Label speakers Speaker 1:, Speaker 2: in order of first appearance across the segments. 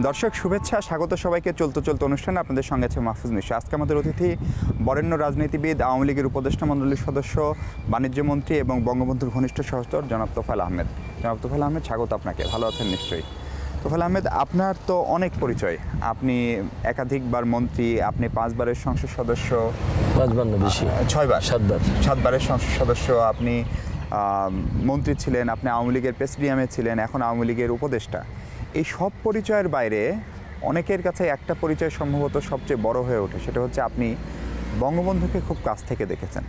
Speaker 1: দর্শক শুভেচ্ছা, স্বাগত সবাইকে চলতে চলতে অনুষ্ঠানে আপনাদের সঙ্গে আছে মাহফুজ মিশা। আজকে আমাদের অতিথি বরেণ্য রাজনীতিবিদ, আওয়ামী লীগের উপদেষ্টা মণ্ডলীর সদস্য, বাণিজ্য মন্ত্রী এবং বঙ্গবন্ধুর ঘনিষ্ঠ সহচর জনাব তোফায়েল আহমেদ। জনাব তোফায়েল আহমেদ, স্বাগত আপনাকে। ভালো আছেন নিশ্চয়ই? তোফায়েল আহমেদ, আপনার তো অনেক পরিচয়। আপনি একাধিকবার মন্ত্রী, আপনি 5 বারের সংসদ সদস্য,
Speaker 2: 5 বার না বেশি,
Speaker 1: 6 বার,
Speaker 2: 7
Speaker 1: বারের সংসদ সদস্য, আপনি মন্ত্রী ছিলেন, আপনি আওয়ামী লীগের প্রেসিডিয়ামে ছিলেন, এখন আওয়ামী লীগের উপদেষ্টা। এই সব পরিচয়ের বাইরে অনেকের কাছে একটা পরিচয় সম্ভবত সবচেয়ে বড় হয়ে ওঠে, সেটা হচ্ছে আপনি বঙ্গবন্ধুকে খুব কাছ থেকে দেখেছেন,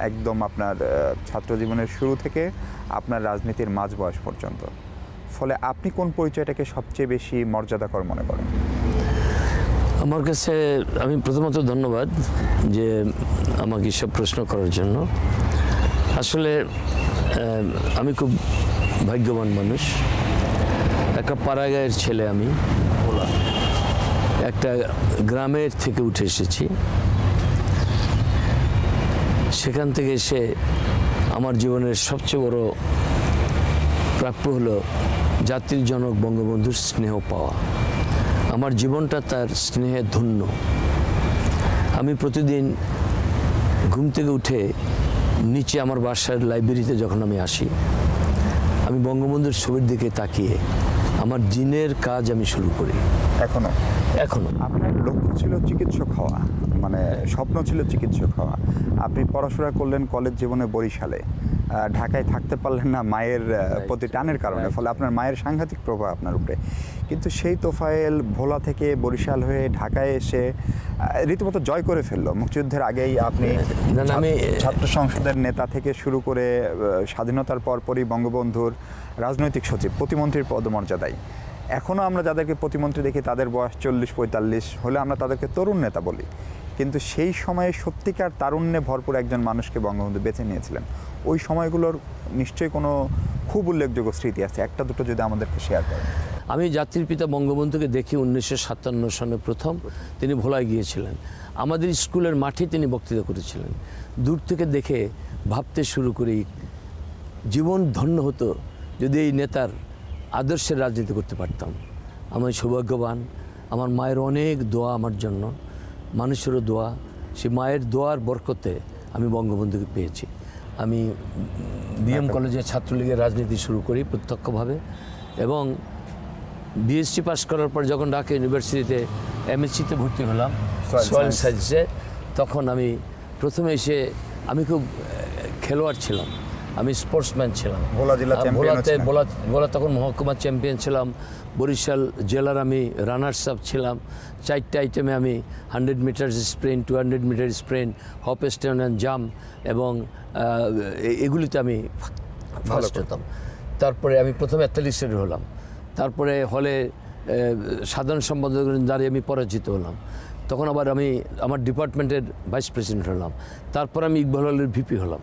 Speaker 1: একদম আপনার ছাত্র জীবনের শুরু থেকে আপনার রাজনীতির মাঝ বয়স পর্যন্ত। ফলে আপনি কোন পরিচয়টাকে সবচেয়ে বেশি মর্যাদাকর মনে করেন?
Speaker 2: আমার কাছে, আমি প্রথমত ধন্যবাদ যে আমাকে সব প্রশ্ন করার জন্য। আসলে আমি খুব ভাগ্যবান মানুষ। একটা পাড়াগাঁয়ের ছেলে, আমি একটা গ্রামের থেকে উঠে এসেছি। সেখান থেকে এসে আমার জীবনের সবচেয়ে বড় প্রাপ্য হলো জাতির জনক বঙ্গবন্ধুর স্নেহ পাওয়া। আমার জীবনটা তার স্নেহে ধন্য। আমি প্রতিদিন ঘুম থেকে উঠে নিচে আমার বাসার লাইব্রেরিতে যখন আমি আসি, আমি বঙ্গবন্ধুর ছবির দিকে তাকিয়ে আমার দিনের কাজ আমি শুরু করি। এখনো
Speaker 1: আপনার লক্ষ্য ছিল চিকিৎসক হওয়া, মানে স্বপ্ন ছিল চিকিৎসক হওয়া। আপনি পড়াশোনা করলেন কলেজ জীবনে বরিশালে, ঢাকায় থাকতে পারলেন না মায়ের প্রতি টানের কারণে। ফলে আপনার মায়ের সাংঘাতিক প্রভাব আপনার উপরে। কিন্তু সেই তোফায়েল ভোলা থেকে বরিশাল হয়ে ঢাকায় এসে রীতিমতো জয় করে ফেললো। মুক্তিযুদ্ধের আগেই আপনি ছাত্র সংসদের নেতা থেকে শুরু করে স্বাধীনতার পরপরই বঙ্গবন্ধুর রাজনৈতিক সচিব, প্রতিমন্ত্রীর পদমর্যাদায়। এখনও আমরা যাদেরকে প্রতিমন্ত্রী দেখি তাদের বয়স 40-45 হলে আমরা তাদেরকে তরুণ নেতা বলি। কিন্তু সেই সময়ে সত্যিকার তারুণ্যে ভরপুর একজন মানুষকে বঙ্গবন্ধু বেছে নিয়েছিলেন। ওই সময়গুলোর নিশ্চয়ই কোনো খুব উল্লেখযোগ্য স্মৃতি আছে, একটা দুটো যদি আমাদেরকে শেয়ার করেন।
Speaker 2: আমি জাতির পিতা বঙ্গবন্ধুকে দেখি 1957 সনে প্রথম। তিনি ভোলায় গিয়েছিলেন, আমাদের স্কুলের মাঠে তিনি বক্তৃতা করেছিলেন। দূর থেকে দেখে ভাবতে শুরু করি, জীবন ধন্য হতো যদি এই নেতার আদর্শের রাজনীতি করতে পারতাম। আমি সৌভাগ্যবান, আমার মায়ের অনেক দোয়া আমার জন্য, মানুষেরও দোয়া। সে মায়ের দোয়ার বরকতে আমি বঙ্গবন্ধুকে পেয়েছি। আমি বিএম কলেজে ছাত্রলীগের রাজনীতি শুরু করি প্রত্যক্ষভাবে, এবং বিএসসি পাস করার পর যখন ঢাকা ইউনিভার্সিটিতে এমএসসিতে ভর্তি হলাম সয়েল সায়েন্সে, তখন আমি প্রথমে এসে, আমি খুব খেলোয়াড় ছিলাম, আমি স্পোর্টসম্যান ছিলাম। ভোলা তখন মহকুমা চ্যাম্পিয়ন ছিলাম। বরিশাল জেলার আমি রানার্স আপ ছিলাম। 4টে আইটেমে আমি 100 meter sprint, 200 meter sprint, hop step and jump, এবং এগুলিতে আমি ফার্স্ট হতাম। তারপরে আমি প্রথম অ্যাথলেটিক্সের হলাম। তারপরে হলে সাধারণ সম্পাদক দাঁড়িয়ে আমি পরাজিত হলাম। তখন আবার আমি আমার ডিপার্টমেন্টের ভাইস প্রেসিডেন্ট হলাম। তারপর আমি ইকবাল হলের ভিপি হলাম,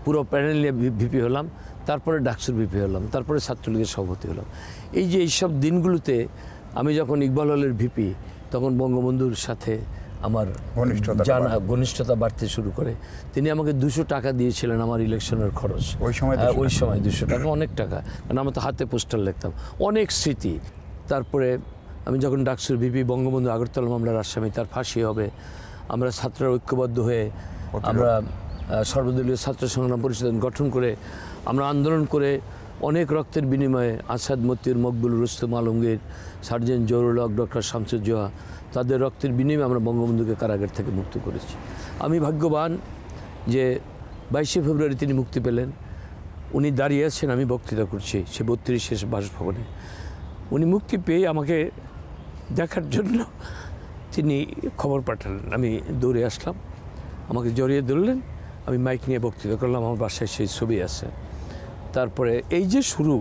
Speaker 2: পুরো প্যানেল নিয়ে ভিপি হলাম। তারপরে ডাকসুর ভিপি হলাম, তারপরে ছাত্রলীগের সভাপতি হলাম। এই যে এইসব দিনগুলোতে আমি যখন ইকবাল হলের ভিপি, তখন বঙ্গবন্ধুর সাথে আমার ঘনিষ্ঠতা বাড়তে শুরু করে। তিনি আমাকে 200 টাকা দিয়েছিলেন আমার ইলেকশনের খরচ। ওই সময় 200 টাকা অনেক টাকা, কারণ আমরা তো হাতে পোস্টার লিখতাম। অনেক স্মৃতি। তারপরে আমি যখন ডাকসুর ভিপি, বঙ্গবন্ধু আগরতলা মামলার আসামি, তার ফাঁসি হবে, আমরা ছাত্ররা ঐক্যবদ্ধ হয়ে আমরা সর্বদলীয় ছাত্র সংগ্রাম পরিষদ গঠন করে আমরা আন্দোলন করে অনেক রক্তের বিনিময়ে আসাদ মতিউর, মকবুল, রুস্তম, আলমগীর, সার্জেন্ট জহুরুল হক, ডক্টর শামসুজ্জোহা, তাদের রক্তের বিনিময়ে আমরা বঙ্গবন্ধুকে কারাগার থেকে মুক্ত করেছি। আমি ভাগ্যবান যে 22শে ফেব্রুয়ারি তিনি মুক্তি পেলেন। উনি দাঁড়িয়ে আছেন, আমি বক্তৃতা করছি সে 32 বাসভবনে। উনি মুক্তি পেয়ে আমাকে দেখার জন্য তিনি খবর পাঠালেন। আমি দৌড়ে আসলাম, আমাকে জড়িয়ে ধরলেন, আমি মাইক নিয়ে বক্তৃতা করলাম। আমার বাসায় সেই ছবি আছে। তারপরে এই যে শুরু,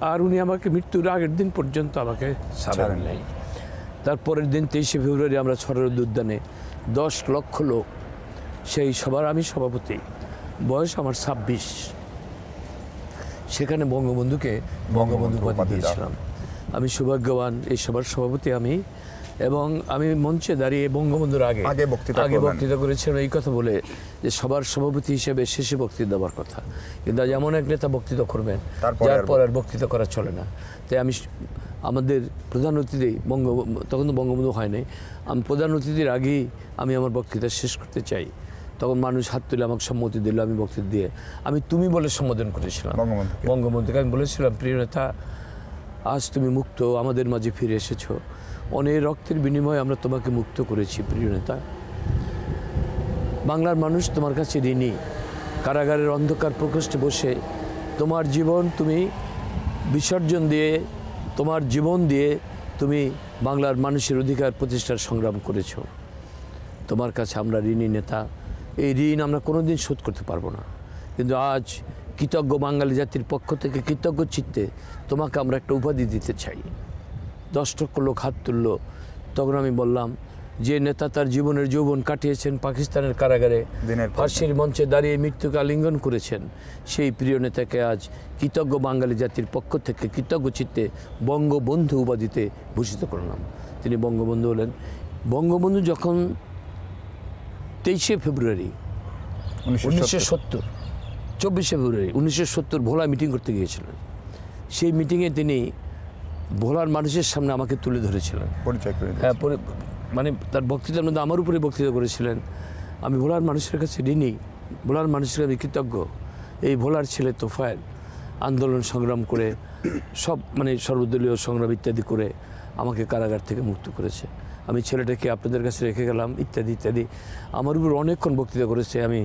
Speaker 2: আর উনি আমাকে মৃত্যুর আগের দিন পর্যন্ত আমাকে ছাড়েন নাই। তারপরের দিন 23শে ফেব্রুয়ারি আমরা সরোদ উদ্যানে 10 লক্ষ লোক, সেই সবার আমি সভাপতি, বয়স আমার 26, সেখানে বঙ্গবন্ধু উপাধি দিয়েছিলাম। আমি সৌভাগ্যবান, এই সবার সভাপতি আমি। এবং আমি মঞ্চে দাঁড়িয়ে বঙ্গবন্ধুর আগে বক্তৃতা করেছিলাম এই কথা বলে যে সবার সভাপতি হিসেবে শেষে বক্তৃতা দেওয়ার কথা, কিন্তু আজ এমন এক নেতা বক্তৃতা করবেন যার পর আর বক্তৃতা করা চলে না। তাই আমি আমাদের প্রধান অতিথি তখন তো বঙ্গবন্ধু হয় নাই, আমি প্রধান অতিথির আগেই আমি আমার বক্তৃতা শেষ করতে চাই। তখন মানুষ হাত তুলে আমাকে সম্মতি দিল, আমি বক্তৃতা দিয়ে আমি তুমি বলে সম্বোধন করেছিলাম বঙ্গবন্ধুকে। আমি বলেছিলাম, প্রিয় নেতা, আজ তুমি মুক্ত, আমাদের মাঝে ফিরে এসেছো, অনেক রক্তের বিনিময়ে আমরা তোমাকে মুক্ত করেছি প্রিয় নেতা। বাংলার মানুষ তোমার কাছে ঋণী। কারাগারের অন্ধকার প্রকোষ্ঠে বসে তোমার জীবন তুমি বিসর্জন দিয়ে, তোমার জীবন দিয়ে তুমি বাংলার মানুষের অধিকার প্রতিষ্ঠার সংগ্রাম করেছো। তোমার কাছে আমরা ঋণী নেতা, এই ঋণ আমরা কোনোদিন শোধ করতে পারবো না, কিন্তু আজ কৃতজ্ঞ বাঙালি জাতির পক্ষ থেকে কৃতজ্ঞ চিত্তে তোমাকে আমরা একটা উপাধি দিতে চাই। 10 লক্ষ লোক হাত তুলল। তখন আমি বললাম, যে নেতা তার জীবনের যৌবন কাটিয়েছেন পাকিস্তানের কারাগারে, ফাঁসির মঞ্চে দাঁড়িয়ে মৃত্যুকে আলিঙ্গন করেছেন, সেই প্রিয় নেতাকে আজ কৃতজ্ঞ বাঙালি জাতির পক্ষ থেকে কৃতজ্ঞ চিত্তে বঙ্গবন্ধু উপাধিতে ভূষিত করলাম। তিনি বঙ্গবন্ধু হলেন। বঙ্গবন্ধু যখন 23 ফেব্রুয়ারি 1970, 24 ফেব্রুয়ারি 1970 ভোলা মিটিং করতে গিয়েছিলেন, সেই মিটিংয়ে তিনি ভোলার মানুষের সামনে আমাকে তুলে ধরেছিলেন, হ্যাঁ, মানে তার বক্তৃতার মধ্যে আমার উপরে বক্তৃতা করেছিলেন। আমি ভোলার মানুষের কাছে ঋণী, ভোলার মানুষের আমি কৃতজ্ঞ। এই ভোলার ছেলে তোফায়েল আন্দোলন সংগ্রাম করে মানে সর্বদলীয় সংগ্রাম ইত্যাদি করে আমাকে কারাগার থেকে মুক্ত করেছে। আমি ছেলেটাকে আপনাদের কাছে রেখে গেলাম ইত্যাদি ইত্যাদি। আমার উপর অনেকক্ষণ বক্তৃতা করেছে। আমি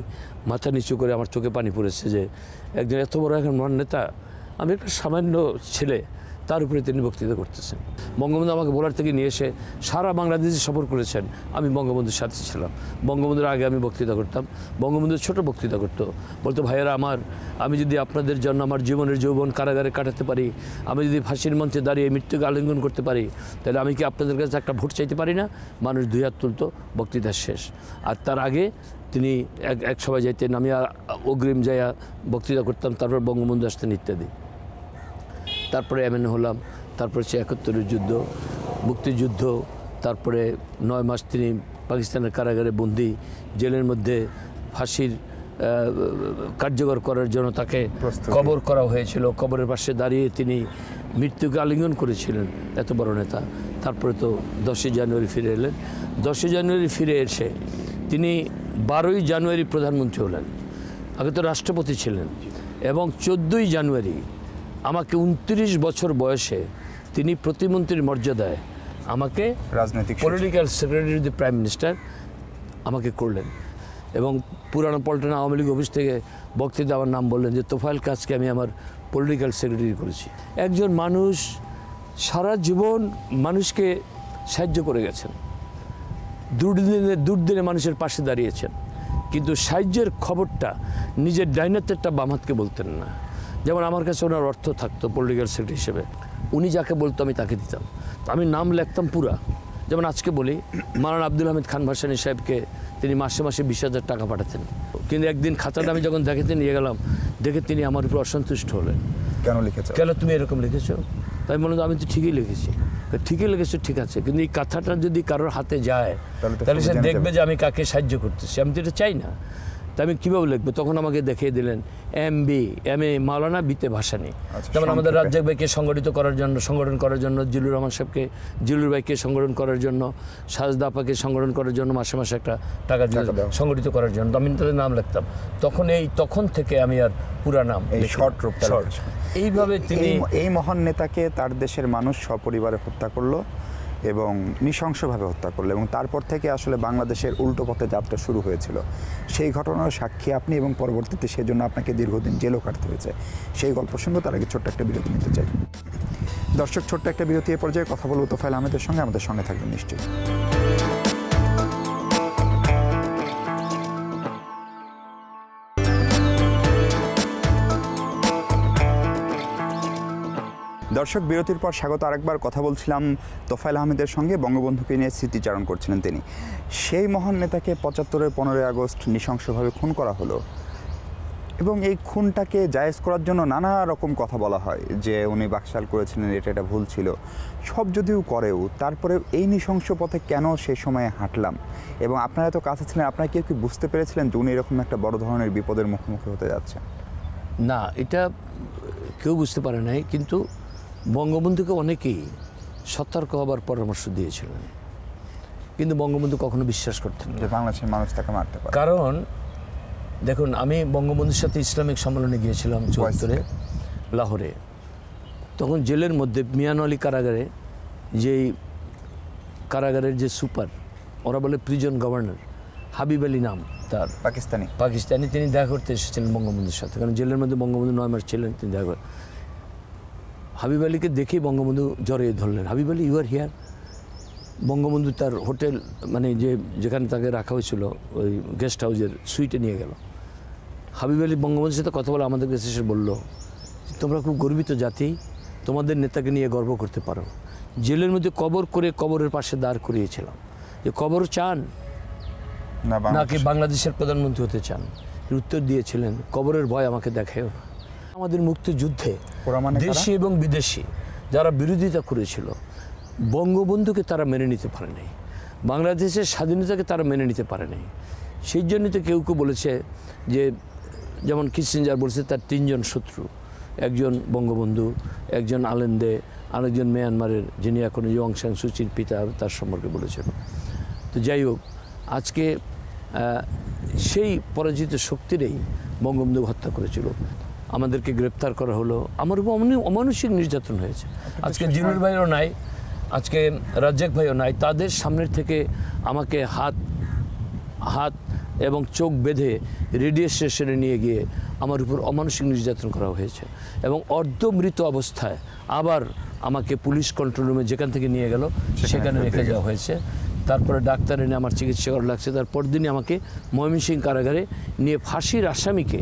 Speaker 2: মাথা নিচু করে আমার চোখে পানি পড়েছে যে একজন এত বড় এখন মহান নেতা, আমি একটা সামান্য ছেলে, তার উপরে তিনি বক্তৃতা করতেছেন। বঙ্গবন্ধু আমাকে ভোলার থেকে নিয়ে এসে সারা বাংলাদেশে সফর করেছেন। আমি বঙ্গবন্ধুর সাথে ছিলাম। বঙ্গবন্ধুর আগে আমি বক্তৃতা করতাম, বঙ্গবন্ধু ছোট বক্তৃতা করতো, বলতো, ভাইয়েরা আমার, আমি যদি আপনাদের জন্য আমার জীবনের যৌবন কারাগারে কাটাতে পারি, আমি যদি ফাঁসির মঞ্চে দাঁড়িয়ে মৃত্যুকে আলিঙ্গন করতে পারি, তাহলে আমি কি আপনাদের কাছে একটা ভোট চাইতে পারি না? মানুষ 2 হাত তুলতো, বক্তৃতা শেষ। আর তার আগে তিনি এক সভায় যাইতেন, আমি অগ্রিম যাইয়া বক্তৃতা করতাম, তারপর বঙ্গবন্ধু আসতেন ইত্যাদি। তারপরে এমএনএ হলাম, তারপরে ৭১ যুদ্ধ, মুক্তিযুদ্ধ, তারপরে 9 মাস তিনি পাকিস্তানের কারাগারে বন্দী, জেলের মধ্যে ফাঁসির কার্যকর করার জন্য তাকে কবর করা হয়েছিল। কবরের পাশে দাঁড়িয়ে তিনি মৃত্যুকে আলিঙ্গন করেছিলেন, এত বড় নেতা। তারপরে তো 10ই জানুয়ারি ফিরে এলেন। 10ই জানুয়ারি ফিরে এসে তিনি 12ই জানুয়ারি প্রধানমন্ত্রী হলেন। আগে তো রাষ্ট্রপতি ছিলেন, এবং 14ই জানুয়ারি আমাকে 29 বছর বয়সে তিনি প্রতিমন্ত্রীর মর্যাদায় আমাকে
Speaker 1: রাজনৈতিক
Speaker 2: political secretary of the prime minister আমাকে করলেন। এবং পুরানো পল্টন আওয়ামী লীগ অফিস থেকে বক্তৃতা আমার নাম বললেন যে তোফায়েল কাজকে আমি আমার পলিটিক্যাল সেক্রেটারি করেছি। একজন মানুষ সারা জীবন মানুষকে সাহায্য করে গেছেন, দুর্দিনে মানুষের পাশে দাঁড়িয়েছেন, কিন্তু সাহায্যের খবরটা নিজের ডাইনাতেরটা বাম হাতকে বলতেন না। যেমন আমার কাছে ওনার অর্থ থাকতো পলিটিক্যাল সেক্রেটারি হিসেবে, উনি যাকে বলতো আমি তাকে দিতাম। আমি নাম লিখতাম পুরা। যেমন আজকে বলি, মাওলানা আব্দুল হামিদ খান ভাসানী সাহেবকে তিনি মাসে মাসে 20,000 টাকা পাঠাতেন, কিন্তু একদিন খাতাটা আমি যখন দেখাতে নিয়ে গেলাম, দেখে তিনি আমার উপর অসন্তুষ্ট হলেন।
Speaker 1: কেন লিখেছো?
Speaker 2: কেন তুমি এরকম লিখেছো? তাই বললাম, আমি তো ঠিকই লিখেছি। ঠিকই লিখেছো, ঠিক আছে, কিন্তু এই কথাটা যদি কারোর হাতে যায় তাহলে সে দেখবে যে আমি কাকে সাহায্য করতেছি। আমি তো এটা চাই না। তাই আমি কীভাবে লিখবো? তখন আমাকে দেখিয়ে দিলেন MB MA মাওলানা বিতে ভাসানী। যেমন আমাদের রাজ্জাক ভাইকে সংগঠন করার জন্য, জিলুর রহমান সাহেবকে, জিলুর ভাইকে সংগঠন করার জন্য, সাজদা আপাকে সংগঠন করার জন্য মাসে মাসে একটা টাকা সংগঠিত করার জন্য আমি তাদের নাম লিখতাম। তখন থেকে আমি আর পুরা নাম এইভাবে তিনি
Speaker 1: এই মহান নেতাকে তার দেশের মানুষ সপরিবারে হত্যা করলো এবং নৃশংসভাবে হত্যা করলো, এবং তারপর থেকে আসলে বাংলাদেশের উল্টো পথে যাত্রা শুরু হয়েছিল। সেই ঘটনার সাক্ষী আপনি, এবং পরবর্তীতে সেজন্য আপনাকে দীর্ঘদিন জেলও কাটতে হয়েছে। সেই গল্প শুনবো, তার আগে ছোট্ট একটা বিরতি নিতে চাই। দর্শক, ছোট্ট একটা বিরতি, এ পর্যায়ে কথা বলবো তোফায়েল আহমেদের সঙ্গে। আমাদের সঙ্গে থাকবেন নিশ্চয়ই। দর্শক, বিরতির পর স্বাগত। আরেকবার কথা বলছিলাম তোফায়েল আহমেদের সঙ্গে, বঙ্গবন্ধুকে নিয়ে স্মৃতিচারণ করছিলেন তিনি। সেই মহান নেতাকে 75-এর 15ই আগস্ট নৃশংসভাবে খুন করা হলো। এবং এই খুনটাকে জায়েজ করার জন্য নানা রকম কথা বলা হয় যে উনি বাকশাল করেছিলেন, এটা ভুল ছিল। সব যদিও করেও তারপরে এই নৃশংস পথে কেন সেই সময়ে হাঁটলাম, এবং আপনারা তো কাছে ছিলেন, আপনারা কেউ কি বুঝতে পেরেছিলেন যে উনি এরকম একটা বড় ধরনের বিপদের মুখোমুখি হতে যাচ্ছেন?
Speaker 2: না, এটা কেউ বুঝতে পারে নাই, কিন্তু বঙ্গবন্ধুকে অনেকেই সতর্ক হবার পরামর্শ দিয়েছিলেন, কিন্তু বঙ্গবন্ধু কখনো বিশ্বাস করতেন না
Speaker 1: যে বাংলাদেশের মানুষ তাকে মারতে পারে।
Speaker 2: কারণ দেখুন, আমি বঙ্গবন্ধুর সাথে ইসলামিক সম্মেলনে গিয়েছিলাম ৭৪-এ লাহোরে। তখন জেলের মধ্যে মিয়ানওয়ালি কারাগারে, যেই কারাগারের যে সুপার, ওরা বলে প্রিজন গভর্নর, হাবিব আলী নাম তার, পাকিস্তানি, তিনি দেখা করতে এসেছিলেন বঙ্গবন্ধুর সাথে, কারণ জেলের মধ্যে বঙ্গবন্ধু ৯ মাস ছিলেন। তিনি দেখা করেন, হাবিব আলীকে দেখেই বঙ্গবন্ধু জড়িয়ে ধরলেন, Habib Ali you are here. Bangabandhu তার হোটেল, মানে যেখানে তাকে রাখা হয়েছিল, ওই গেস্ট হাউসের সুইটে নিয়ে গেল। হাবিব আলী বঙ্গবন্ধুর সাথে কথা বলে আমাদের কাছে এসে বলল, তোমরা খুব গর্বিত জাতি, তোমাদের নেতাকে নিয়ে গর্ব করতে পারো। জেলের মধ্যে কবর করে কবরের পাশে দাঁড় করিয়েছিলাম, যে কবর চান নাকি বাংলাদেশের প্রধানমন্ত্রী হতে চান? উত্তর দিয়েছিলেন, কবরের ভয় আমাকে দেখায়ও না। আমাদের মুক্তিযুদ্ধে দেশি এবং বিদেশি যারা বিরোধিতা করেছিল, বঙ্গবন্ধুকে তারা মেনে নিতে পারে নাই, বাংলাদেশের স্বাধীনতাকে তারা মেনে নিতে পারে নাই। সেই জন্যই তো কেউ কেউ বলেছে যে, যেমন কিসিঞ্জার বলেছে তার 3 জন শত্রু, একজন বঙ্গবন্ধু, একজন আলেন্দে, আরেকজন মিয়ানমারের, যিনি এখন অং সান সুচির পিতা, তার সম্পর্কে বলেছিল। তো যাই হোক, আজকে সেই পরাজিত শক্তিরই বঙ্গবন্ধু হত্যা করেছিল, আমাদেরকে গ্রেপ্তার করা হলো, আমার উপর অমানুষিক নির্যাতন হয়েছে। আজকে জিনুর ভাইও নাই, আজকে রাজ্জাক ভাইও নাই, তাদের সামনের থেকে আমাকে হাত এবং চোখ বেঁধে রেডিও স্টেশনে নিয়ে গিয়ে আমার উপর অমানুষিক নির্যাতন করা হয়েছে, এবং অর্ধমৃত অবস্থায় আবার আমাকে পুলিশ কন্ট্রোল রুমে যেখান থেকে নিয়ে গেল সেখানে রেখে যাওয়া হয়েছে। তারপরে ডাক্তার এনে আমার চিকিৎসা করা লাগছে। তারপর দিনই আমাকে ময়মনসিংহ কারাগারে নিয়ে ফাঁসির আসামিকে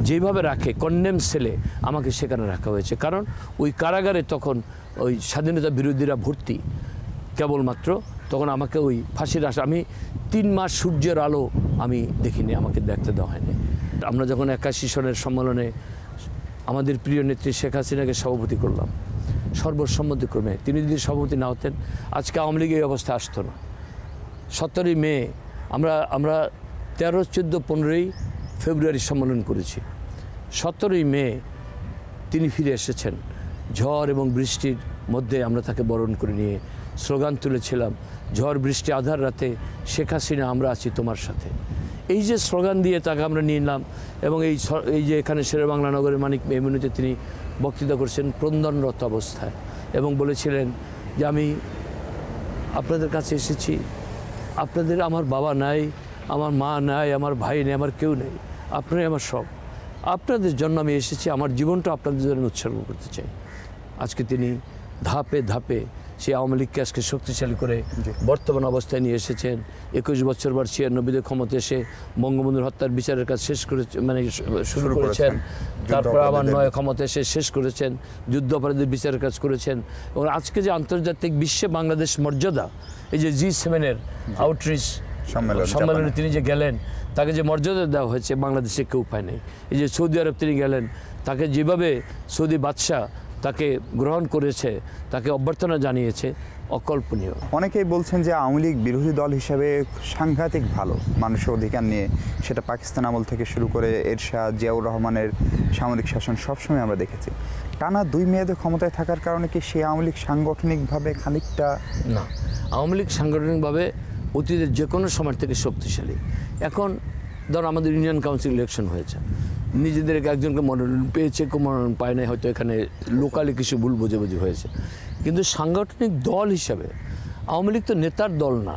Speaker 2: যেভাবে রাখে, কন্ডেম সেলে আমাকে সেখানে রাখা হয়েছে, কারণ ওই কারাগারে তখন ওই স্বাধীনতা বিরোধীরা ভর্তি কেবলমাত্র, তখন আমাকে ওই ফাঁসির আমি 3 মাস সূর্যের আলো আমি দেখিনি, আমাকে দেখতে দেওয়া হয়নি। আমরা যখন 81 সনের সম্মেলনে আমাদের প্রিয় নেত্রী শেখ হাসিনাকে সভাপতি করলাম সর্বসম্মতিক্রমে, তিনি যদি সভাপতি না হতেন আজকে আওয়ামী লীগ এই অবস্থা আসতো না। 17ই মে আমরা 13, 14, 15ই ফেব্রুয়ারি সম্মেলন করেছি। 17ই মে তিনি ফিরে এসেছেন, ঝড় এবং বৃষ্টির মধ্যে আমরা তাকে বরণ করে নিয়ে স্লোগান তুলেছিলাম, ঝড় বৃষ্টি আধার রাতে শেখ হাসিনা আমরা আছি তোমার সাথে। এই যে স্লোগান দিয়ে তাকে আমরা নিয়ে নিলাম, এবং এই যে এখানে শেরেবাংলা নগরের মানিক মেহমুনিতে তিনি বক্তৃতা করছেন ক্রন্দনরত অবস্থায়, এবং বলেছিলেন যে আমি আপনাদের কাছে এসেছি, আপনাদের, আমার বাবা নাই, আমার মা নাই, আমার ভাই নেই, আমার কেউ নেই, আপনারাই আমার সব, আপনাদের জন্য আমি এসেছি, আমার জীবনটা আপনাদের জন্য উৎসর্গ করতে চাই। আজকে তিনি ধাপে ধাপে সেই আওয়ামী লীগকে আজকে শক্তিশালী করে বর্তমান অবস্থায় নিয়ে এসেছেন। 21 বছর পর 96 ক্ষমতা এসে বঙ্গবন্ধুর হত্যার বিচারের কাজ শেষ করে, মানে শুরু করেছেন, তারপর আবার 9 ক্ষমতা এসে শেষ করেছেন, যুদ্ধ অপরাধীর বিচারের কাজ করেছেন, এবং আজকে যে আন্তর্জাতিক বিশ্বে বাংলাদেশ মর্যাদা, এই যে G7-এর আউটরিচ সম্মেলনে তিনি যে গেলেন, তাকে যে মর্যাদা দেওয়া হয়েছে বাংলাদেশে কেউ পায় নাই। এই যে সৌদি আরব তিনি গেলেন, তাকে যেভাবে সৌদি বাদশাহ তাকে গ্রহণ করেছে, তাকে অভ্যর্থনা জানিয়েছে, অকল্পনীয়।
Speaker 1: অনেকেই বলছেন যে আওয়ামী লীগ বিরোধী দল হিসেবে সাংঘাতিক ভালো মানুষের অধিকার নিয়ে, সেটা পাকিস্তান আমল থেকে শুরু করে এরশাদ, জিয়াউর রহমানের সামরিক শাসন সবসময় আমরা দেখেছি। টানা 2 মেয়াদে ক্ষমতায় থাকার কারণে কি সে আওয়ামী লীগ সাংগঠনিকভাবে খানিকটা?
Speaker 2: না, আওয়ামী লীগ সাংগঠনিকভাবে অতীতের যে কোনো সময় থেকে শক্তিশালী। এখন ধর আমাদের ইউনিয়ন কাউন্সিল ইলেকশন হয়েছে, নিজেদের একজনকে মনোনয়ন পেয়েছে, কেউ মনোনয়ন পায় নাই, হয়তো এখানে লোকালি কিছু ভুল বোঝাবুঝি হয়েছে, কিন্তু সাংগঠনিক দল হিসাবে আওয়ামী লীগ তো নেতার দল না,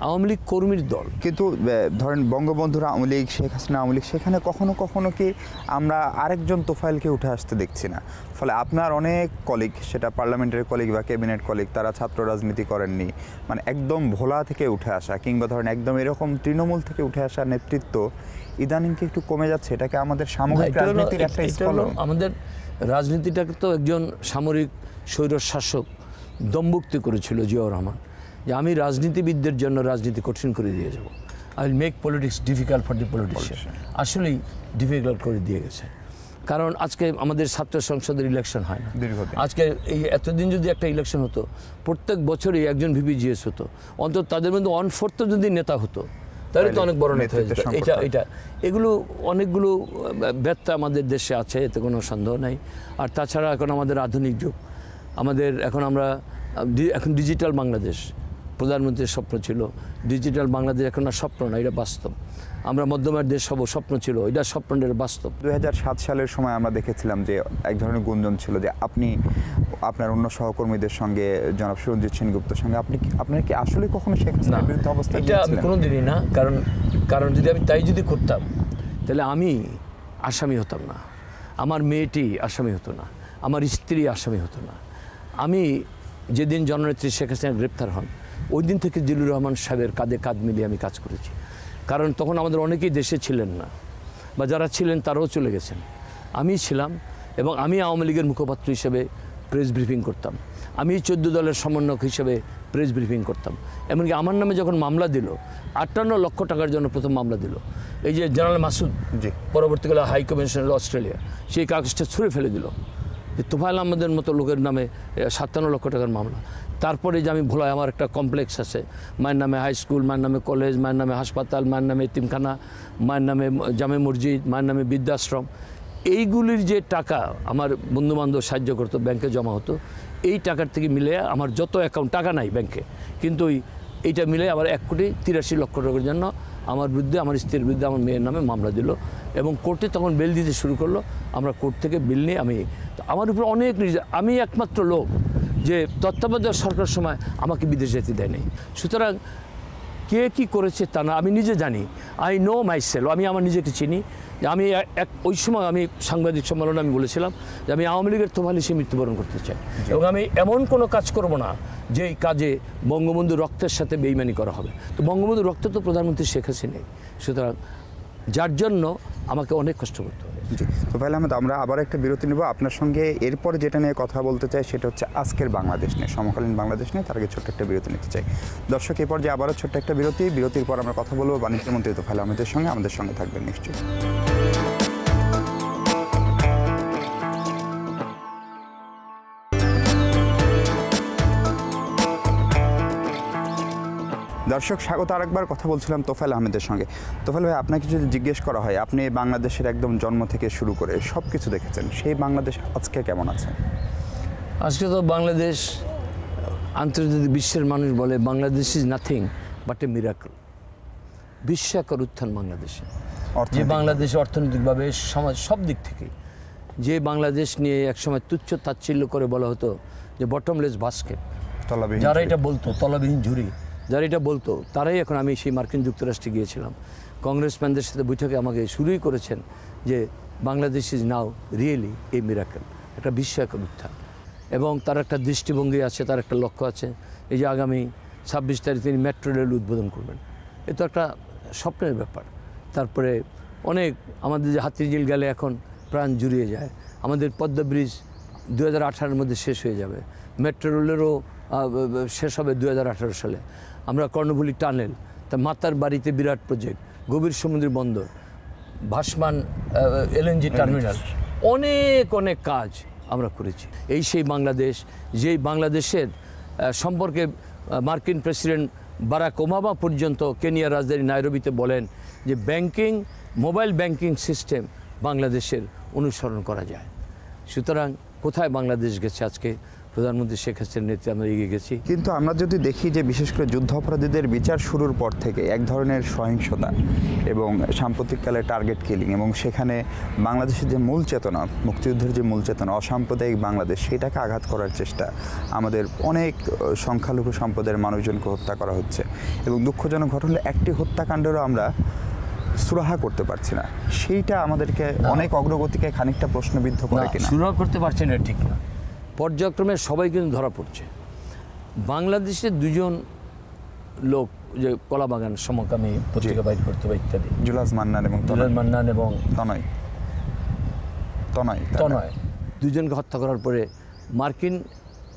Speaker 2: আওয়ামী লীগ কর্মীর দল।
Speaker 1: কিন্তু ধরেন বঙ্গবন্ধুর আওয়ামী লীগ, শেখ হাসিনা আওয়ামী লীগ, সেখানে কখনো কখনো কি আমরা আরেকজন তোফায়েলকে উঠে আসতে দেখছি না? ফলে আপনার অনেক কলিগ, সেটা পার্লামেন্টের কলিগ বা ক্যাবিনেট কলিগ, তারা ছাত্র রাজনীতি করেননি, মানে একদম ভোলা থেকে উঠে আসা, কিংবা ধরেন একদম এরকম তৃণমূল থেকে উঠে আসা নেতৃত্ব ইদানিং কি একটু কমে যাচ্ছে? এটাকে আমাদের সামগ্রিক রাজনীতির একটা স্কলন।
Speaker 2: আমাদের রাজনীতিটাকে তো একজন সামরিক স্বৈর শাসক দম্ভুক্তি করেছিল জিয়াউর রহমান, যে আমি রাজনীতিবিদদের জন্য রাজনীতি কঠিন করে দিয়ে যাব, I will make politics difficult for the politician. আসলেই ডিফিকাল্ট করে দিয়ে গেছে, কারণ আজকে আমাদের ছাত্র সংসদের ইলেকশন হয় না। আজকে এই এতদিন যদি একটা ইলেকশন হতো, প্রত্যেক বছরই একজন ভিপিজিএস হতো, অন্তত তাদের মধ্যে 1/4 যদি নেতা হতো, তাহলে তো অনেক বড় নেতা হয়ে যেত। এটা এগুলো অনেকগুলো ব্যর্থ আমাদের দেশে আছে, এতে কোনো সন্দেহ নাই। আর তাছাড়া এখন আমাদের আধুনিক যুগ, আমাদের এখন ডিজিটাল বাংলাদেশ প্রধানমন্ত্রীর স্বপ্ন ছিল। ডিজিটাল বাংলাদেশ এখন আর স্বপ্ন না, এটা বাস্তব। আমরা মধ্যমের দেশ হব স্বপ্ন ছিল, এটা স্বপ্নের বাস্তব।
Speaker 1: 2007 সালের সময় আমরা দেখেছিলাম যে এক ধরনের গুঞ্জন ছিল যে আপনি আপনার অন্য সহকর্মীদের সঙ্গে, জনাব সুরঞ্জিত সেনগুপ্তের সঙ্গে আপনার কি আসলে কখনো শেখ হাসিনার বিরুদ্ধে অবস্থান
Speaker 2: এটা আমি কোনোদিনই না। কারণ যদি আমি তাই যদি করতাম, তাহলে আমি আসামি হতাম না, আমার মেয়েটি আসামি হতো না, আমার স্ত্রী আসামি হতো না। আমি যেদিন জননেত্রী শেখ হাসিনা গ্রেপ্তার হন, ওই দিন থেকে জিল্লুর রহমান সাহেবের কাঁধে কাঁধ মিলিয়ে আমি কাজ করেছি। কারণ তখন আমাদের অনেকেই দেশে ছিলেন না, বা যারা ছিলেন তারাও চলে গেছেন। আমি ছিলাম, এবং আমি আওয়ামী লীগের মুখপাত্র হিসেবে প্রেস ব্রিফিং করতাম। আমি 14 দলের সমন্বয়ক হিসেবে প্রেস ব্রিফিং করতাম। এমনকি আমার নামে যখন মামলা দিল, 58 লক্ষ টাকার জন্য প্রথম মামলা দিল, এই যে জেনারেল মাসুদ, পরবর্তীকালে হাই কমিশনার অস্ট্রেলিয়া, সেই কাগজটা ছুঁড়ে ফেলে দিল যে তোফায়েল আহমেদের মতো লোকের নামে 57 লক্ষ টাকার মামলা। তারপরে যে আমি ভোলায় আমার একটা কমপ্লেক্স আছে, মায়ের নামে হাই স্কুল, মায়ের নামে কলেজ, মায়ের নামে হাসপাতাল, মায়ের নামে এতিমখানা, মায়ের নামে জামে মসজিদ, মায়ের নামে বৃদ্ধাশ্রম, এইগুলির যে টাকা আমার বন্ধুবান্ধব সাহায্য করতো, ব্যাংকে জমা হতো, এই টাকার থেকে মিলে আমার যত অ্যাকাউন্ট, টাকা নাই ব্যাংকে, কিন্তু এইটা মিলে আবার 1,83,00,000 টাকার জন্য আমার বিরুদ্ধে, আমার স্ত্রীর বিরুদ্ধে, আমার মেয়ের নামে মামলা দিল। এবং কোর্টে তখন বেল দিতে শুরু করলো। আমরা কোর্ট থেকে বিল নিয়ে আমার উপর অনেক আমি একমাত্র লোক যে তত্ত্বাবধায়ক সরকারের সময় আমাকে বিদেশ যেতে দেয়নি। সুতরাং কে কী করেছে তা না, আমি নিজে জানি। আই নো মাইসেলফ, আমি আমার নিজেকে চিনি। যে আমি ওই সময় আমি সাংবাদিক সম্মেলনে আমি বলেছিলাম যে আমি আওয়ামী লীগের তোফায়েল হিসেবে মৃত্যুবরণ করতে চাই, এবং আমি এমন কোনো কাজ করব না যে এই কাজে বঙ্গবন্ধুর রক্তের সাথে বেইমানি করা হবে। তো বঙ্গবন্ধুর রক্ত তো প্রধানমন্ত্রী শেখ হাসিনাই, সুতরাং যার জন্য আমাকে অনেক কষ্ট করতে হবে।
Speaker 1: জি, তোফায়েল আহমেদ, আমরা আবার একটা বিরতি নেব আপনার সঙ্গে। এরপরে যেটা নিয়ে কথা বলতে চাই সেটা হচ্ছে আজকের বাংলাদেশ নিয়ে, সমকালীন বাংলাদেশ নিয়ে। তার আগে ছোট্ট একটা বিরতি নিতে চাই। দর্শক, এরপর যে আবারও ছোট্ট একটা বিরতির পর আমরা কথা বলবো বাণিজ্যমন্ত্রী তোফায়েল আহমেদের সঙ্গে। আমাদের সঙ্গে থাকবেন নিশ্চয়ই। দর্শক, স্বাগত আরেকবার। কথা বলছিলাম তোফায়েল আহমেদের সঙ্গে। তোফায়েল ভাই, আপনাকে যদি জিজ্ঞেস করা হয়, আপনি বাংলাদেশের একদম জন্ম থেকে শুরু করে সব কিছু দেখেছেন, সেই বাংলাদেশ আজকে কেমন আছে?
Speaker 2: আজকে তো বাংলাদেশ, আন্তর্জাতিক বিশ্বের মানুষ বলে Bangladesh is nothing but A miracle. বিস্ময়কর উত্থান বাংলাদেশে। যে বাংলাদেশ অর্থনৈতিকভাবে, সমাজ, সব দিক থেকে, যে বাংলাদেশ নিয়ে একসময় তুচ্ছ তাচ্ছিল্য করে বলা হতো যে বটমলেস বাস্কেট, যারা এটা বলতো, তলাবিহীন ঝুড়ি, যারা এটা বলতো, তারাই এখন, আমি সেই মার্কিন যুক্তরাষ্ট্রে গিয়েছিলাম, কংগ্রেসম্যানদের সাথে বৈঠকে আমাকে শুরুই করেছেন যে Bangladesh is now really A miracle, একটা বিস্ময়কর উত্থান। এবং তার একটা দৃষ্টিভঙ্গি আছে, তার একটা লক্ষ্য আছে। এই যে আগামী 26 তারিখ তিনি মেট্রো রেল উদ্বোধন করবেন, এ তো একটা স্বপ্নের ব্যাপার। তারপরে অনেক, আমাদের যে হাতিঝিল গেলে এখন প্রাণ জুড়িয়ে যায়, আমাদের পদ্মা ব্রিজ 2018-এর মধ্যে শেষ হয়ে যাবে, মেট্রো রেলেরও শেষ হবে 2018 সালে। আমরা কর্ণফুলী টানেল, তা মাতার বাড়িতে বিরাট প্রজেক্ট, গভীর সমুদ্র বন্দর, ভাসমান এলএনজি টার্মিনাল, অনেক কাজ আমরা করেছি। এই সেই বাংলাদেশ, যেই বাংলাদেশের সম্পর্কে মার্কিন প্রেসিডেন্ট বারাক ওবামা পর্যন্ত কেনিয়ার রাজধানী নাইরোবিতে বলেন যে ব্যাংকিং, মোবাইল ব্যাংকিং সিস্টেম বাংলাদেশের অনুসরণ করা যায়। সুতরাং কোথায় বাংলাদেশ গেছে আজকে? প্রধানমন্ত্রী শেখ হাসিনার নেতৃত্বে আমরা এগিয়ে গেছি।
Speaker 1: কিন্তু আমরা যদি দেখি যে বিশেষ করে যুদ্ধাপরাধীদের বিচার শুরুর পর থেকে এক ধরনের সহিংসতা এবং সাম্প্রতিককালে টার্গেট কিলিং, এবং সেখানে বাংলাদেশের যে মূল চেতনা, মুক্তিযুদ্ধের যে মূল চেতনা, অসাম্প্রদায়িক বাংলাদেশ, সেটাকে আঘাত করার চেষ্টা, আমাদের অনেক সংখ্যালঘু সম্প্রদায়ের মানুষজনকে হত্যা করা হচ্ছে। এবং দুঃখজনক ঘটনা, একটি হত্যাকাণ্ডেরও আমরা সুরাহা করতে পারছি না। সেইটা আমাদেরকে অনেক অগ্রগতিকে খানিকটা প্রশ্নবিদ্ধ করে কিনা।
Speaker 2: সুরাহা করতে পারছি না ঠিক না, পর্যায়ক্রমে সবাই কিন্তু ধরা পড়ছে। বাংলাদেশের 2জন লোক, যে কলাবাগান সমকামী পত্রিকা বাইর করতে হবে ইত্যাদি,
Speaker 1: জুলাস মান্নান এবং তনয়,
Speaker 2: 2জনকে হত্যা করার পরে মার্কিন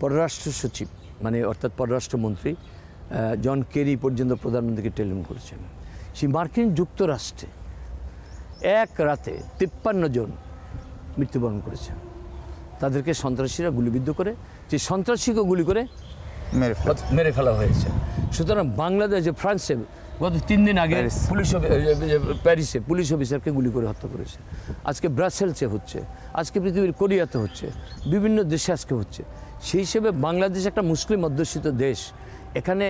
Speaker 2: পররাষ্ট্র সচিব, মানে অর্থাৎ পররাষ্ট্রমন্ত্রী জন কেরি পর্যন্ত প্রধানমন্ত্রীকে টেলিফোন করেছেন। সেই মার্কিন যুক্তরাষ্ট্রে এক রাতে 53 জন মৃত্যুবরণ করেছে। তাদেরকে সন্ত্রাসীরা গুলিবিদ্ধ করে, যে সন্ত্রাসীকে গুলি করে মেরে ফেলা হয়েছে। সুতরাং বাংলাদেশে ফ্রান্সে গত 3 দিন আগে প্যারিসে পুলিশ অফিসারকে গুলি করে হত্যা করেছে। আজকে ব্রাসেলসে হচ্ছে, আজকে পৃথিবীর কোরিয়াতে হচ্ছে, বিভিন্ন দেশে আজকে হচ্ছে। সেই হিসেবে বাংলাদেশ একটা মুসলিম অধ্যুষিত দেশ, এখানে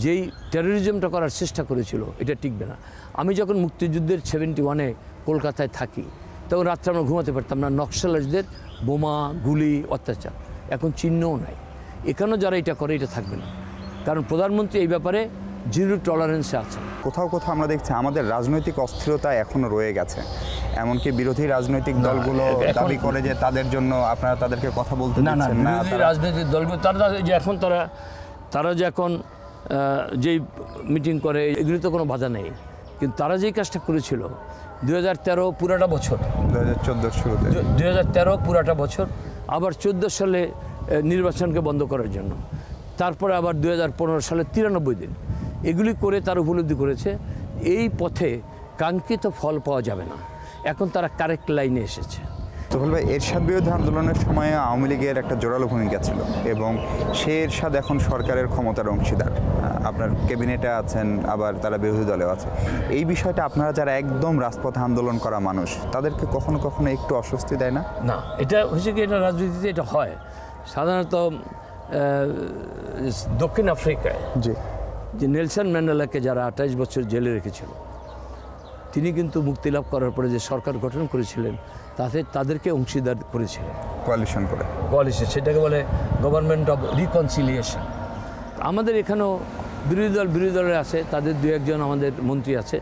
Speaker 2: যেই টেরোরিজমটা করার চেষ্টা করেছিল এটা টিকবে না। আমি যখন মুক্তিযুদ্ধের 71-এ কলকাতায় থাকি তখন রাত্রে আমরা ঘুমাতে পারতাম না, নকশালদের বোমা গুলি অত্যাচার। এখন চিহ্নও নাই। এখানেও যারা এটা করে এটা থাকবে না, কারণ প্রধানমন্ত্রী এই ব্যাপারে জিরো টলারেন্সে আছে।
Speaker 1: কোথাও কোথাও আমরা দেখছি আমাদের রাজনৈতিক অস্থিরতা এখনো রয়ে গেছে, এমনকি বিরোধী রাজনৈতিক দলগুলো দাবি করে যে তাদের জন্য আপনারা তাদেরকে কথা বলতে দিচ্ছেন না।
Speaker 2: বিরোধী রাজনৈতিক দলগুলো তারা যে এখন যেই মিটিং করে এগুলি তো কোনো বাধা নেই, কিন্তু তারা যেই কাজটা করেছিল 2013 পুরাটা বছর,
Speaker 1: 2014 শুরুতে
Speaker 2: 2013 পুরাটা বছর, আবার 14 সালে নির্বাচনকে বন্ধ করার জন্য, তারপরে আবার 2015 সালে 93 দিন, এগুলি করে তার উপলব্ধি করেছে এই পথে কাঙ্ক্ষিত ফল পাওয়া যাবে না। এখন তারা কারেক্ট লাইনে এসেছে।
Speaker 1: তোফায়েল ভাই, এরশাদ বিরোধী আন্দোলনের সময় আওয়ামী লীগের একটা জোরালো ভূমিকা ছিল এবং সে এরশাদ এখন সরকারের ক্ষমতার অংশীদার, আপনার ক্যাবিনেটে আছেন, আবার তারা বিরোধী দলেও আছে। এই বিষয়টা আপনারা যারা একদম রাজপথে আন্দোলন করা মানুষ, তাদেরকে কখনো কখনো একটু অস্বস্তি দেয় না?
Speaker 2: না, এটা হচ্ছে কি, এটা রাজনীতিতে এটা হয় সাধারণত। দক্ষিণ আফ্রিকায় যে নেলসন ম্যান্ডেলাকে যারা 28 বছর জেলে রেখেছিল, তিনি কিন্তু মুক্তি লাভ করার পরে যে সরকার গঠন করেছিলেন তাতে তাদেরকে অংশীদার করেছিলেন কোয়ালিশন, সেটাকে বলে গভর্নমেন্ট অফ রিকনসিলিয়েশন। আমাদের এখানেও বিরোধী দলের আছে, তাদের 2-1 জন আমাদের মন্ত্রী আছে।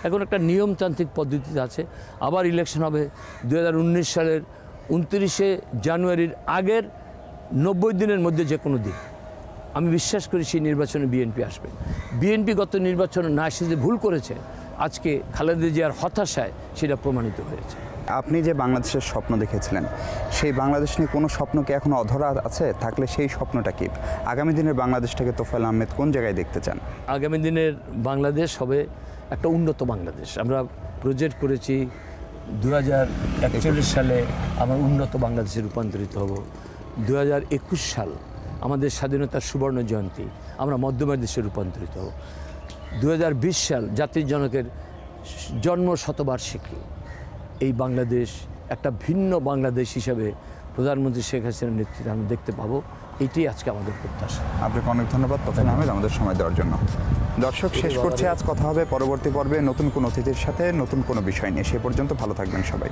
Speaker 2: এখন একটা নিয়মতান্ত্রিক পদ্ধতিতে আছে। আবার ইলেকশন হবে 2019 সালের 29শে জানুয়ারির আগের 90 দিনের মধ্যে যে কোনো দিন। আমি বিশ্বাস করি সেই নির্বাচনে বিএনপি আসবে। বিএনপি গত নির্বাচনে না এসে যে ভুল করেছে, আজকে খালেদা জিয়ার হতাশায় সেটা প্রমাণিত হয়েছে।
Speaker 1: আপনি যে বাংলাদেশের স্বপ্ন দেখেছিলেন, সেই বাংলাদেশ নিয়ে কোনো স্বপ্ন কি এখন অধরা আছে? থাকলে সেই স্বপ্নটা কি? আগামী দিনের বাংলাদেশটাকে তোফায়েল আহমেদ কোন জায়গায় দেখতে চান?
Speaker 2: আগামী দিনের বাংলাদেশ হবে একটা উন্নত বাংলাদেশ। আমরা প্রজেক্ট করেছি 2041 সালে আমরা উন্নত বাংলাদেশে রূপান্তরিত হব। 2021 সাল আমাদের স্বাধীনতার সুবর্ণ জয়ন্তী, আমরা মধ্যমের দেশে রূপান্তরিত হব। 2020 সাল জাতির জনকের জন্ম শতবার্ষিকী। এই বাংলাদেশ একটা ভিন্ন বাংলাদেশ হিসাবে প্রধানমন্ত্রী শেখ হাসিনার নেতৃত্বে আমরা দেখতে পাবো। এটাই আজকে আমাদের প্রত্যাশা।
Speaker 1: আপনাকে অনেক ধন্যবাদ তোফায়েল আহমেদ আমাদের সময় দেওয়ার জন্য। দর্শক, শেষ করছে আজ কথা হবে পরবর্তী পর্বে নতুন কোনো অতিথির সাথে, নতুন কোনো বিষয় নিয়ে। সে পর্যন্ত ভালো থাকবেন সবাই।